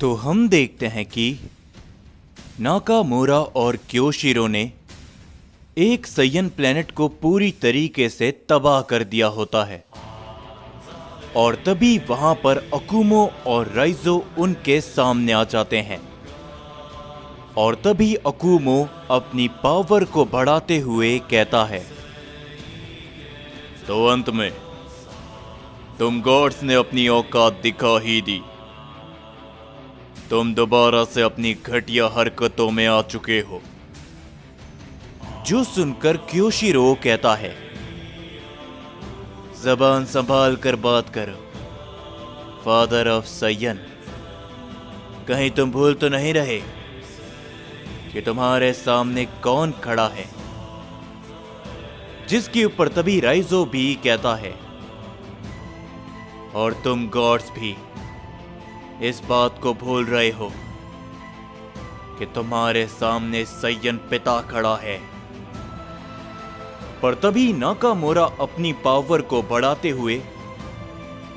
तो हम देखते हैं कि नाकामोरा और क्योशिरो ने एक सैयन प्लेनेट को पूरी तरीके से तबाह कर दिया होता है और तभी वहां पर अकुमो और राइजो उनके सामने आ जाते हैं और तभी अकुमो अपनी पावर को बढ़ाते हुए कहता है, तो अंत में तुम गॉड्स ने अपनी औकात दिखा ही दी। तुम दोबारा से अपनी घटिया हरकतों में आ चुके हो। जो सुनकर क्योशिरो कहता है, ज़बान संभाल कर बात करो फादर ऑफ सैयन। कहीं तुम भूल तो नहीं रहे कि तुम्हारे सामने कौन खड़ा है? जिसके ऊपर तभी राइजो भी कहता है, और तुम गॉड्स भी इस बात को भूल रहे हो कि तुम्हारे सामने सैयन पिता खड़ा है। पर तभी नाकामोरा अपनी पावर को बढ़ाते हुए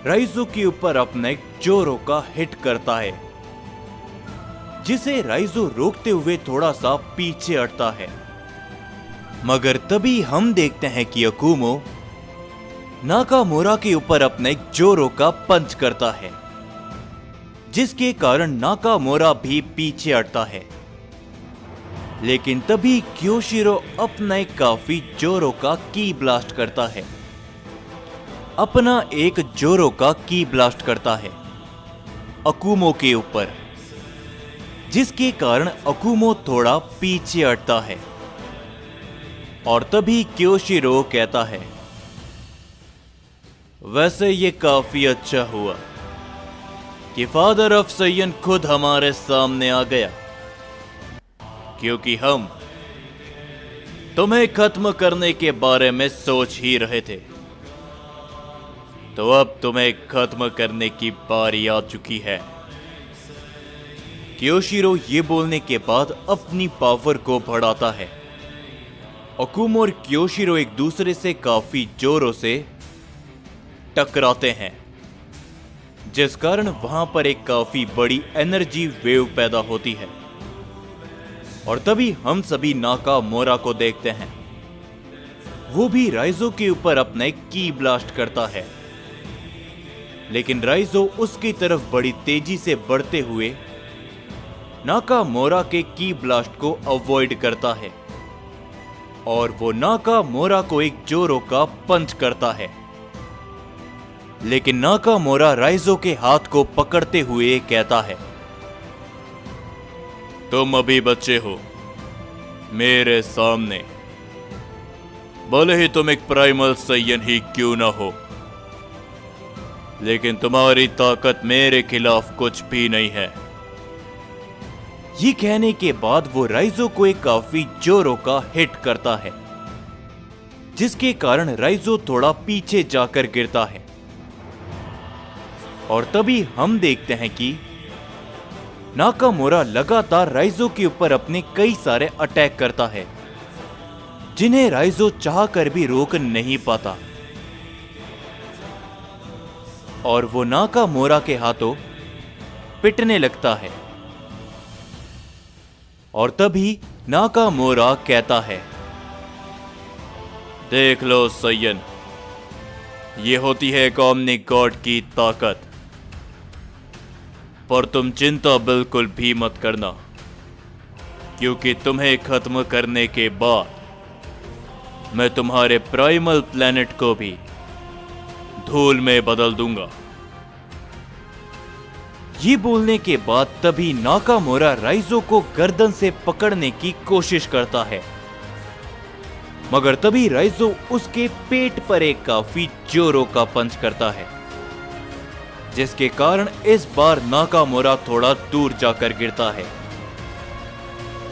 राइजो के ऊपर अपना एक जोरो का हिट करता है, जिसे राइजो रोकते हुए थोड़ा सा पीछे हटता है। मगर तभी हम देखते हैं कि अकुमो नाकामोरा के ऊपर अपना एक जोरो का पंच करता है, जिसके कारण नाकामोरा भी पीछे हटता है। लेकिन तभी क्योशिरो अपना एक काफी जोरो का की ब्लास्ट करता है, अपना एक जोरो का की ब्लास्ट करता है अकुमो के ऊपर, जिसके कारण अकुमो थोड़ा पीछे हटता है। और तभी क्योशिरो कहता है, वैसे ये काफी अच्छा हुआ कि फादर ऑफ सैयन खुद हमारे सामने आ गया, क्योंकि हम तुम्हें खत्म करने के बारे में सोच ही रहे थे। तो अब तुम्हें खत्म करने की बारी आ चुकी है। क्योशिरो ये बोलने के बाद अपनी पावर को बढ़ाता है। अकुमो और क्योशिरो एक दूसरे से काफी जोरों से टकराते हैं, जिस कारण वहां पर एक काफी बड़ी एनर्जी वेव पैदा होती है। और तभी हम सभी नाकामोरा को देखते हैं, वो भी राइजो के ऊपर अपना एक की ब्लास्ट करता है। लेकिन राइजो उसकी तरफ बड़ी तेजी से बढ़ते हुए नाकामोरा के की ब्लास्ट को अवॉइड करता है और वो नाकामोरा को एक जोरो का पंच करता है। लेकिन नाकामोरा राइजो के हाथ को पकड़ते हुए कहता है, तुम अभी बच्चे हो मेरे सामने, भले ही तुम एक प्राइमल सैयन ही क्यों ना हो, लेकिन तुम्हारी ताकत मेरे खिलाफ कुछ भी नहीं है। ये कहने के बाद वो राइजो को एक काफी जोरों का हिट करता है, जिसके कारण राइजो थोड़ा पीछे जाकर गिरता है। और तभी हम देखते हैं कि नाकामोरा लगातार राइजो के ऊपर अपने कई सारे अटैक करता है, जिन्हें राइजो चाहकर भी रोक नहीं पाता। और वो नाकामोरा के हाथों पिटने लगता है। और तभी नाकामोरा कहता है, देख लो सैयन, ये होती है एक ओमनी गॉड की ताकत। पर तुम चिंता बिल्कुल भी मत करना, क्योंकि तुम्हें खत्म करने के बाद मैं तुम्हारे प्राइमल प्लेनेट को भी धूल में बदल दूंगा। ये बोलने के बाद तभी नाकामोरा राइजो को गर्दन से पकड़ने की कोशिश करता है, मगर तभी राइजो उसके पेट पर एक काफी जोरों का पंच करता है, जिसके कारण इस बार नाकामोरा थोड़ा दूर जाकर गिरता है।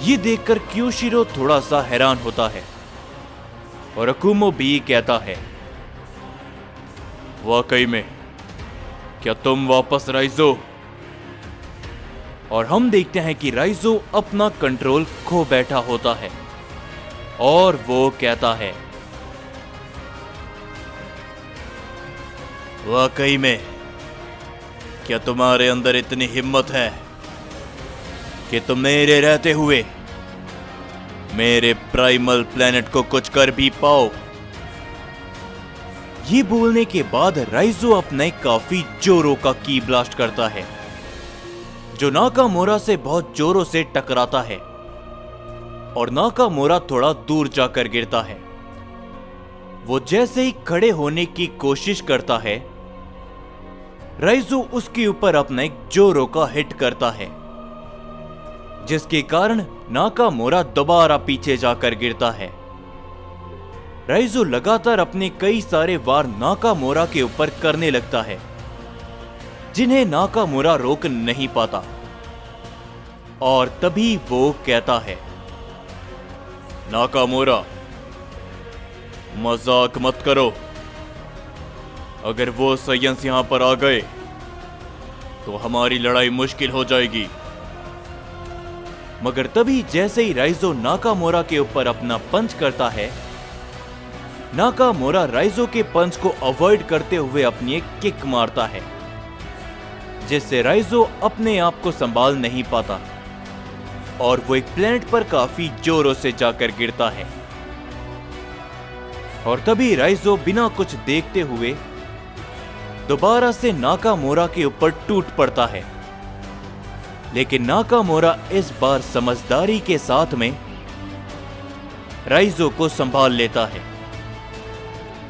ये देखकर क्योशिरो थोड़ा सा हैरान होता है और अकुमो भी कहता है, वाकई में क्या तुम वापस राइजो? और हम देखते हैं कि राइजो अपना कंट्रोल खो बैठा होता है और वो कहता है, वाकई में क्या तुम्हारे अंदर इतनी हिम्मत है कि तुम मेरे रहते हुए मेरे प्राइमल प्लेनेट को कुछ कर भी पाओ। ये बोलने के बाद राइजो अपने काफी जोरों का की ब्लास्ट करता है, जो नाकामोरा से बहुत जोरों से टकराता है और नाकामोरा थोड़ा दूर जाकर गिरता है। वो जैसे ही खड़े होने की कोशिश करता है, राइजो उसके ऊपर अपने जोरों का हिट करता है, जिसके कारण नाकामोरा दोबारा पीछे जाकर गिरता है। राइजो लगातार अपने कई सारे वार नाकामोरा के ऊपर करने लगता है, जिन्हें नाकामोरा रोक नहीं पाता। और तभी वो कहता है, नाकामोरा, मजाक मत करो। अगर वो साइयंस यहां पर आ गए तो हमारी लड़ाई मुश्किल हो जाएगी। मगर तभी जैसे ही राइजो नाकामोरा के ऊपर अपना पंच करता है, नाकामोरा राइजो के पंच को अवॉइड करते हुए अपनी एक किक मारता है, जिससे राइजो अपने आप को संभाल नहीं पाता और वो एक प्लेनेट पर काफी जोरों से जाकर गिरता है। और तभी राइजो बिना कुछ देखते हुए दोबारा से नाकामोरा के ऊपर टूट पड़ता है। लेकिन नाकामोरा इस बार समझदारी के साथ में राइजो को संभाल लेता है।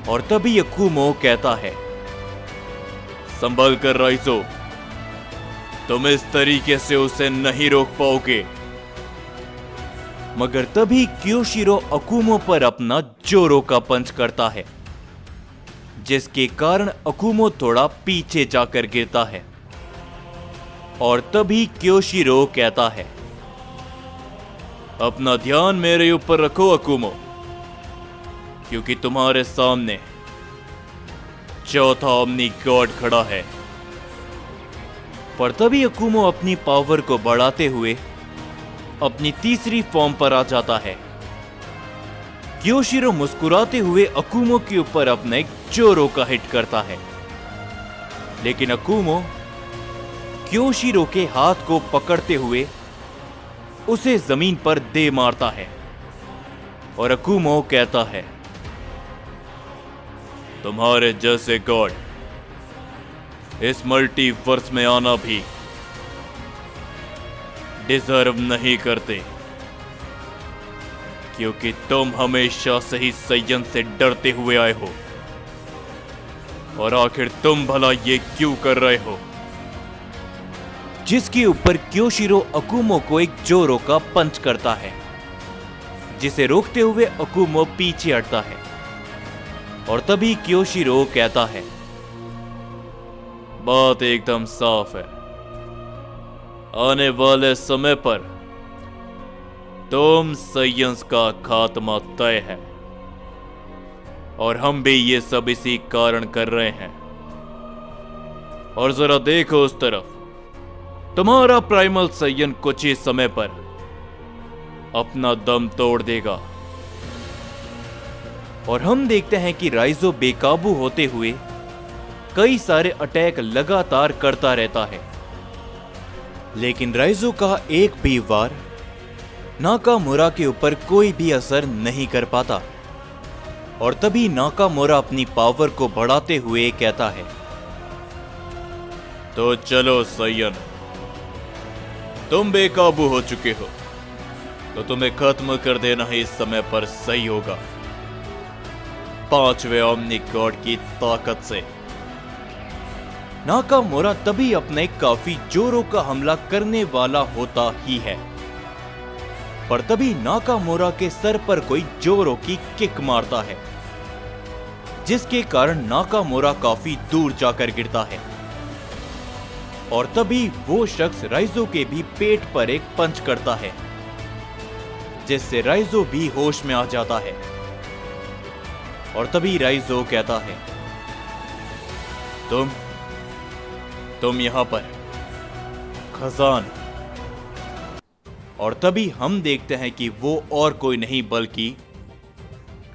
और तभी अकुमो कहता है, संभल कर राइजो, तुम इस तरीके से उसे नहीं रोक पाओगे। मगर तभी क्योशिरो अकुमो पर अपना जोरों का पंच करता है, जिसके कारण अकुमो थोड़ा पीछे जाकर गिरता है। और तभी क्योशिरो कहता है, अपना ध्यान मेरे ऊपर रखो अकुमो, क्योंकि तुम्हारे सामने चौथा ओमनी गॉड खड़ा है। पर तभी अकुमो अपनी पावर को बढ़ाते हुए अपनी तीसरी फॉर्म पर आ जाता है। क्योशिरो मुस्कुराते हुए अकुमो के ऊपर अपने जोरों का हिट करता है, लेकिन अकुमो क्योशिरो के हाथ को पकड़ते हुए उसे जमीन पर दे मारता है। और अकुमो कहता है, तुम्हारे जैसे गॉड इस मल्टीवर्स में आना भी डिजर्व नहीं करते, क्योंकि तुम हमेशा से ही सय्यन से डरते हुए आए हो। और आखिर तुम भला ये क्यों कर रहे हो? जिसके ऊपर क्योशिरो अकुमो को एक जोरों का पंच करता है, जिसे रोकते हुए अकुमो पीछे हटता है। और तभी क्योशिरो कहता है, बात एकदम साफ है, आने वाले समय पर तुम सय्यंस का खात्मा तय है, और हम भी ये सब इसी कारण कर रहे हैं। और जरा देखो उस तरफ, तुम्हारा प्राइमल सय्यन कुछ ही समय पर अपना दम तोड़ देगा। और हम देखते हैं कि राइजो बेकाबू होते हुए कई सारे अटैक लगातार करता रहता है, लेकिन राइजो का एक भी वार नाकामोरा के ऊपर कोई भी असर नहीं कर पाता। और तभी नाकामोरा अपनी पावर को बढ़ाते हुए कहता है, तो चलो सय्यन, तुम बेकाबू हो चुके हो, तो तुम्हें खत्म कर देना ही इस समय पर सही होगा, 5वें ओमनी गॉड की ताकत से। नाकामोरा तभी अपने काफी जोरों का हमला करने वाला होता ही है, पर तभी नाकामोरा के सर पर कोई जोरों की किक मारता है, जिसके कारण नाकामोरा काफी दूर जाकर गिरता है। और तभी वो शख्स राइजो के भी पेट पर एक पंच करता है, जिससे राइजो भी होश में आ जाता है। और तभी राइजो कहता है, तुम यहां पर खजान। और तभी हम देखते हैं कि वो और कोई नहीं बल्कि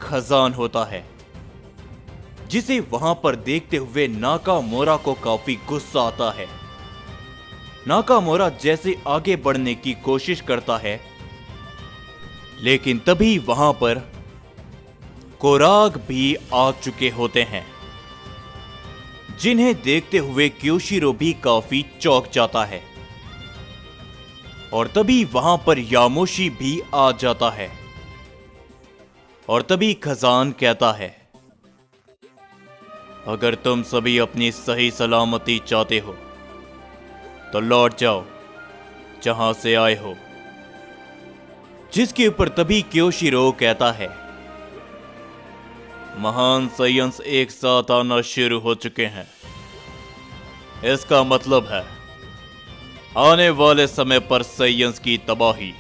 खजान होता है, जिसे वहां पर देखते हुए नाकामोरा को काफी गुस्सा आता है। नाकामोरा जैसे आगे बढ़ने की कोशिश करता है, लेकिन तभी वहां पर कोराग भी आ चुके होते हैं, जिन्हें देखते हुए क्योशिरो भी काफी चौंक जाता है। और तभी वहां पर यामोशी भी आ जाता है। और तभी खजान कहता है, अगर तुम सभी अपनी सही सलामती चाहते हो तो लौट जाओ जहां से आए हो। जिसके ऊपर तभी क्योशिरो कहता है, महान साइंस एक साथ आना शुरू हो चुके हैं। इसका मतलब है आने वाले समय पर साइंस की तबाही।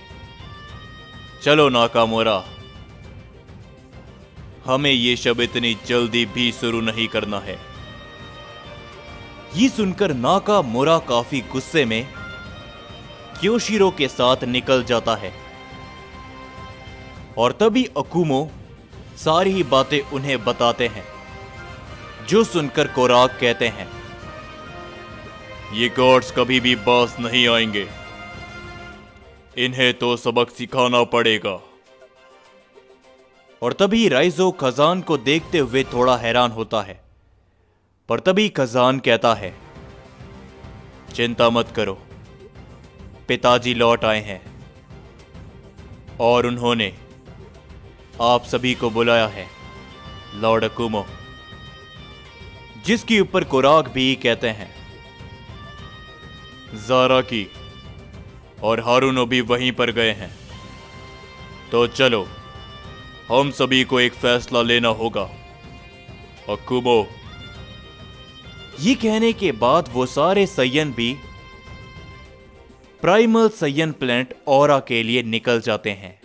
चलो नाकामोरा, हमें ये शब इतनी जल्दी भी शुरू नहीं करना है। ये सुनकर नाकामोरा काफी गुस्से में क्योशिरो के साथ निकल जाता है। और तभी अकुमो सारी ही बातें उन्हें बताते हैं, जो सुनकर कोराग कहते हैं, ये गॉड्स कभी भी बास नहीं आएंगे, इन्हें तो सबक सिखाना पड़ेगा। और तभी राइजो खजान को देखते हुए थोड़ा हैरान होता है, पर तभी खजान कहता है, चिंता मत करो, पिताजी लौट आए हैं और उन्होंने आप सभी को बुलाया है, लॉर्ड अकुमो। जिसके ऊपर कोराग भी कहते हैं, ज़ारा की और हारुनो भी वहीं पर गए हैं, तो चलो हम सभी को एक फैसला लेना होगा, अकुमो। ये कहने के बाद वो सारे सैयन भी प्राइमल सैयन प्लैनेट ऑरा के लिए निकल जाते हैं।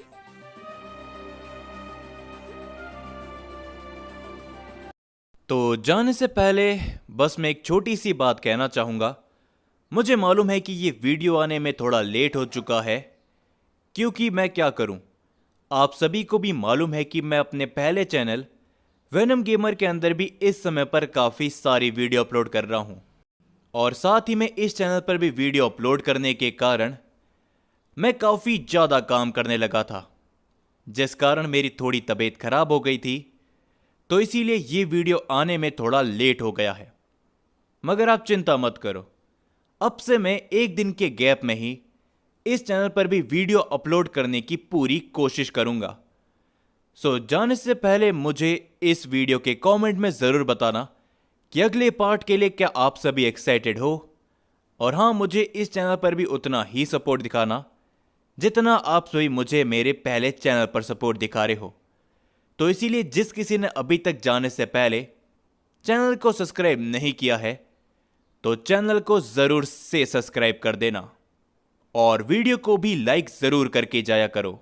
तो जाने से पहले बस मैं एक छोटी सी बात कहना चाहूंगा। मुझे मालूम है कि ये वीडियो आने में थोड़ा लेट हो चुका है, क्योंकि मैं क्या करूं, आप सभी को भी मालूम है कि मैं अपने पहले चैनल वेनम गेमर के अंदर भी इस समय पर काफ़ी सारी वीडियो अपलोड कर रहा हूं। और साथ ही मैं इस चैनल पर भी वीडियो अपलोड करने के कारण मैं काफ़ी ज़्यादा काम करने लगा था, जिस कारण मेरी थोड़ी तबीयत खराब हो गई थी, तो इसीलिए ये वीडियो आने में थोड़ा लेट हो गया है। मगर आप चिंता मत करो, अब से मैं एक दिन के गैप में ही इस चैनल पर भी वीडियो अपलोड करने की पूरी कोशिश करूंगा। सो जाने से पहले मुझे इस वीडियो के कमेंट में ज़रूर बताना कि अगले पार्ट के लिए क्या आप सभी एक्साइटेड हो। और हाँ, मुझे इस चैनल पर भी उतना ही सपोर्ट दिखाना जितना आप सभी मुझे मेरे पहले चैनल पर सपोर्ट दिखा रहे हो। तो इसीलिए जिस किसी ने अभी तक जाने से पहले चैनल को सब्सक्राइब नहीं किया है, तो चैनल को ज़रूर से सब्सक्राइब कर देना और वीडियो को भी लाइक ज़रूर करके जाया करो।